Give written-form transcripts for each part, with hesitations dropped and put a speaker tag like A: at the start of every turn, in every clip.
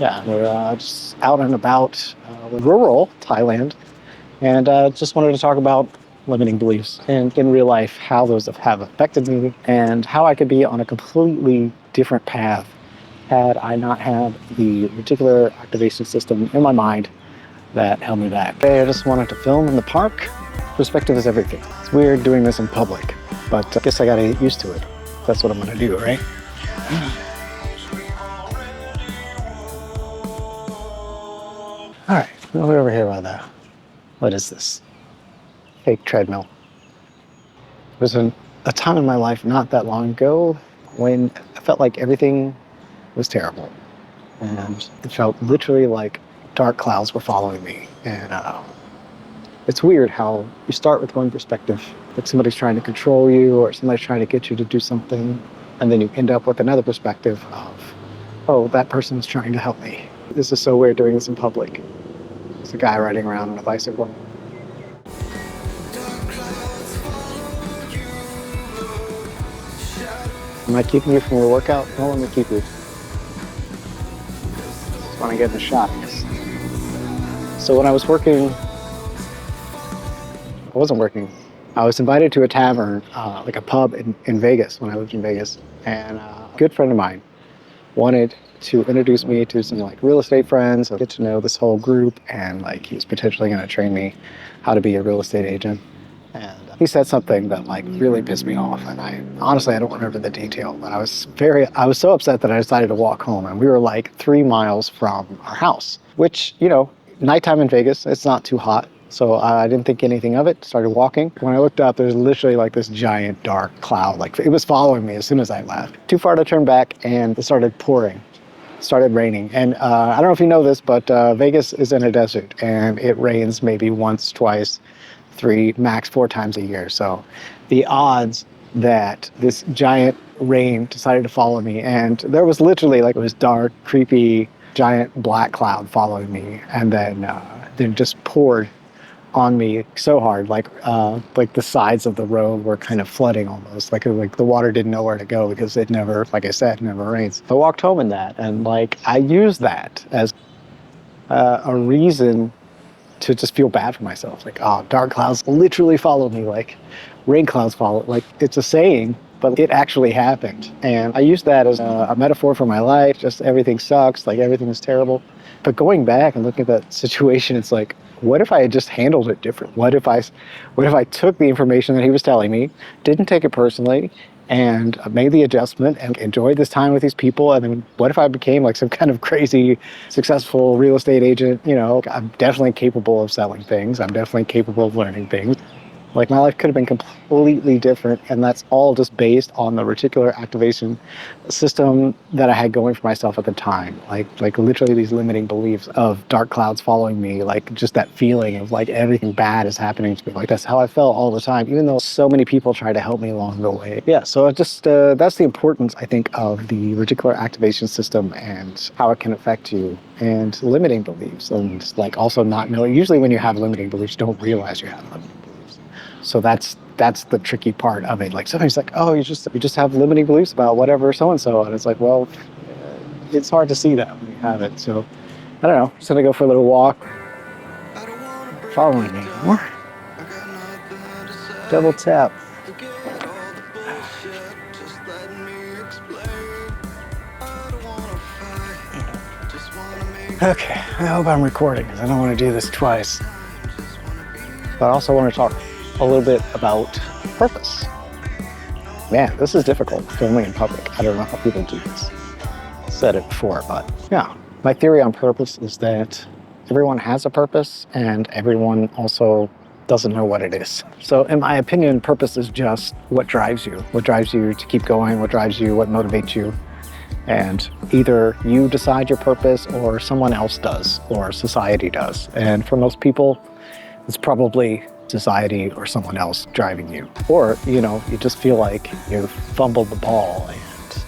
A: Yeah, we're just out and about rural Thailand, and just wanted to talk about limiting beliefs and in real life how those have affected me and how I could be on a completely different path had I not had the reticular activation system in my mind that held me back. Today I just wanted to film in the park. Perspective is everything. It's weird doing this in public, but I guess I gotta get used to it. That's what I'm gonna do, right? All right, we're over here by the, what is this? Fake treadmill. There was a time in my life not that long ago when I felt like everything was terrible. And it felt literally like dark clouds were following me. And it's weird how you start with one perspective, like somebody's trying to control you or somebody's trying to get you to do something. And then you end up with another perspective of, oh, that person is trying to help me. This is so weird doing this in public. It's a guy riding around on a bicycle. Am I keeping you from your workout? Don't let me keep you. Just want to get in the shot, I guess. So when I was working, I wasn't working. I was invited to a tavern, like a pub in Vegas when I lived in Vegas. And a good friend of mine wanted to introduce me to some like real estate friends, get to know this whole group, and like he was potentially going to train me how to be a real estate agent. And he said something that like really pissed me off, and I honestly don't remember the detail, but I was so upset that I decided to walk home, and we were like 3 miles from our house, which, you know, nighttime in Vegas, it's not too hot. So I didn't think anything of it, started walking. When I looked up, there's literally like this giant dark cloud, like it was following me as soon as I left. Too far to turn back, and it started pouring. Started raining. And I don't know if you know this, but Vegas is in a desert, and it rains maybe once, twice, 3, max 4 times a year. So the odds that this giant rain decided to follow me, and there was literally like, it was dark, creepy, giant black cloud following me, and then just poured on me so hard, like the sides of the road were kind of flooding almost, like the water didn't know where to go because it never, like I said, never rains. I walked home in that, and like I used that as a reason to just feel bad for myself. Like, oh, dark clouds literally follow me, like rain clouds follow. Like, it's a saying, but it actually happened. And I used that as a metaphor for my life. Just everything sucks, like everything is terrible. But going back and looking at that situation, it's like, what if I had just handled it different? What if I took the information that he was telling me, didn't take it personally, and made the adjustment and enjoyed this time with these people? And then what if I became like some kind of crazy, successful real estate agent? You know, I'm definitely capable of selling things. I'm definitely capable of learning things. Like, my life could have been completely different, and that's all just based on the reticular activation system that I had going for myself at the time. Like literally these limiting beliefs of dark clouds following me, like just that feeling of like everything bad is happening to me. Like, that's how I felt all the time, even though so many people tried to help me along the way. Yeah, so it just that's the importance, I think, of the reticular activation system and how it can affect you, and limiting beliefs, and like also not knowing. Usually when you have limiting beliefs, you don't realize you have limiting beliefs. So that's the tricky part of it. Like, somebody's like, oh, you just have limiting beliefs about whatever so-and-so. And it's like, well, it's hard to see that when you have it. So I don't know, just gonna go for a little walk. Following me more. Double tap. Okay, I hope I'm recording because I don't want to do this twice. But I also want to talk a little bit about purpose. Man, this is difficult, filming in public. I don't know how people do this. I've said it before, but yeah. My theory on purpose is that everyone has a purpose, and everyone also doesn't know what it is. So in my opinion, purpose is just what drives you to keep going, what drives you, what motivates you. And either you decide your purpose, or someone else does, or society does. And for most people, it's probably society or someone else driving you. Or, you know, you just feel like you've fumbled the ball and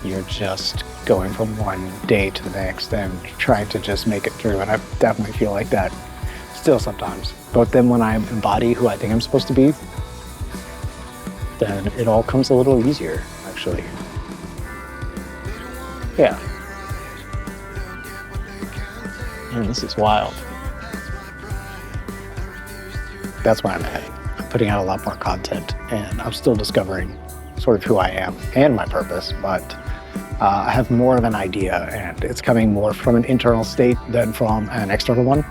A: you're just going from one day to the next and trying to just make it through. And I definitely feel like that still sometimes. But then when I embody who I think I'm supposed to be, then it all comes a little easier, actually. Yeah.
B: Man, this is wild.
A: That's where I'm at. I'm putting out a lot more content, and I'm still discovering sort of who I am and my purpose, but I have more of an idea, and it's coming more from an internal state than from an external one.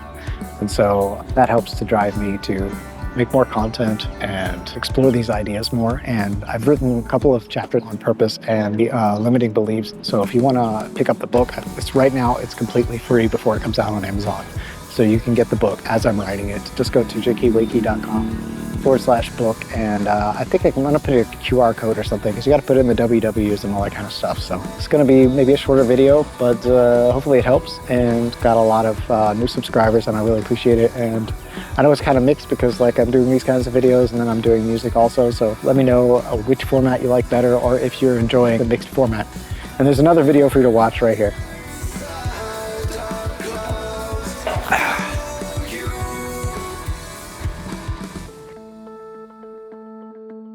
A: And so that helps to drive me to make more content and explore these ideas more. And I've written a couple of chapters on purpose and the limiting beliefs. So if you want to pick up the book, right now it's completely free before it comes out on Amazon. So you can get the book as I'm writing it. Just go to jakewakey.com/book. And I think I'm going to put a QR code or something, because you got to put in the WWs and all that kind of stuff. So it's going to be maybe a shorter video, but hopefully it helps, and got a lot of new subscribers, and I really appreciate it. And I know it's kind of mixed, because like I'm doing these kinds of videos and then I'm doing music also. So let me know which format you like better, or if you're enjoying the mixed format. And there's another video for you to watch right here.